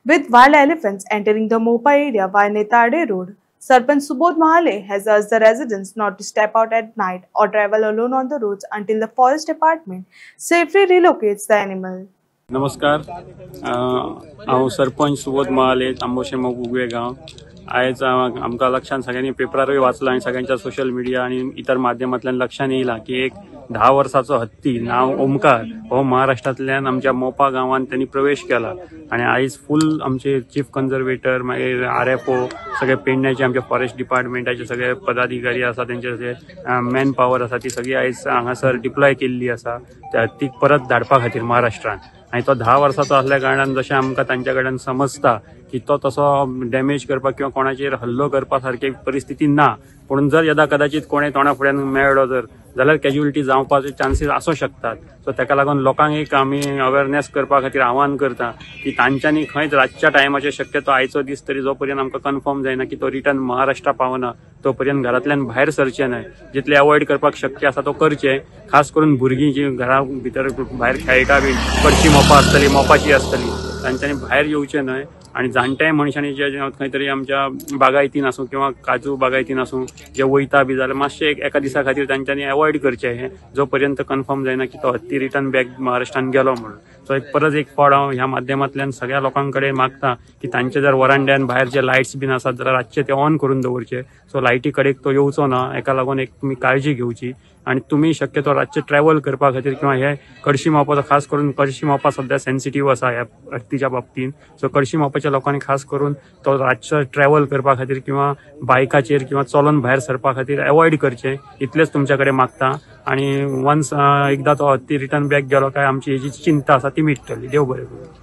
With wild elephants entering the Mopa area via Netade Road, Sarpanch Subodh Mahale has urged the residents not to step out at night or travel alone on the roads until the forest department safely relocates the animal. नमस्कार, हांव सरपंच सुबोध महाले तांबोशे मोगुगवे गांव. आयज आमकां लक्षात सगळ्यांनी पेपरारूय वाचला आणि सगळ्यांच्या सोशल मिडिया आणि इतर माध्यमांतल्यान लक्षात येयला की एक 10 वर्साचो हत्ती नाव ओमकार हो महाराष्ट्रांतल्यान आमच्या मोपा गांवांत त्यांनी प्रवेश केला आणि आयज फुल आमचे चीफ कन्झर्वेटर मागीर RFO सगळे पेडण्याचे आमच्या फॉरेस्ट डिपार्टमेंटाचे सगळे पदाधिकारी आसा त्यांचे सगळे मॅन पॉवर आसा ती सगळी आयज हांगासर डिप्लॉय केल्ली आसा त्या हत्तीक परत धाडपा खातीर महाराष्ट्रांत. आणि तो 10 वर्साचो असल्या कारणान जशें आमकां तांच्या कडल्यान समजता की तो तसो डॅमेज करपाक किंवा कोणाचेर हल्लो करपा सारकी परिस्थिती ना, पूण जर यदा कदाचित कोणें तोंडा फुड्यान मेळ्ळो जाल्यार कॅज्युअलिटी जावपाचे चान्सीस आसूं शकतात. सो ताका लागून लोकांक एक आमी अवेअरनेस करपा खातीर आवाहन करता की तांच्यांनी खंयच रातच्या टायमाचेर शक्यतो आयचो दीस तरी जो पर्यंत आमकां कन्फर्म जायना की तो रिटर्न महाराष्ट्रा पावना तो पर्यंत घरांतल्यान भायर सरचें न्हय. जितले अवॉयड करपाक शक्य आसा तो करचें. खास करून भुरगीं जी घरा भितर भायर खेळटा बी कडची मोपा आसतली मोपाची आसतली तांच्यांनी भायर येवचें न्हय. आणि जाणट्या मनशांनी जे खंय तरी आमच्या बागायतीन आसूं किंवा काजू बागायतीन आसूं जे वयता बी जाल्यार मातशें एका दिसा खातीर तांच्यांनी अवॉयड करचें हें जो पर्यंत कन्फर्म जायना की तो हत्ती रिटर्न बॅक महाराष्ट्रान गेलो म्हणून. सो एक परत एक फावट हांव ह्या माध्यमांतल्यान सगळ्या लोकां कडेन मागता की तांचे जर वरांड्यान भायर जे लायट्स बीन आसात जाल्यार रातचे ते ऑन करून दवरचे. सो लायटी कडेक तो येवचो ना, हेका लागून एक तुमी काळजी घेवची. आणि तुम्ही शक्यतो रातचे ट्रॅव्हल करपा खातीर किंवा हे कडशी मावपाचो खास करून कडशी मावपा सध्या सेन्सिटिव्ह आसा ह्या हत्तीच्या बाबतीन. सो कडशी मावपाच्या लोकांनी खास करून तो रातचो ट्रॅव्हल करपा खातीर किंवा बायकाचेर किंवा चलोन भायर सरपा खातीर अवॉयड करचें इतलेंच तुमच्या कडेन मागता. आणि वन्स एकदा तो हत्ती रिटर्न बॅक गेलो काय आमची ही जी चिंता आसा ती मिटतली. देव बरें करूं.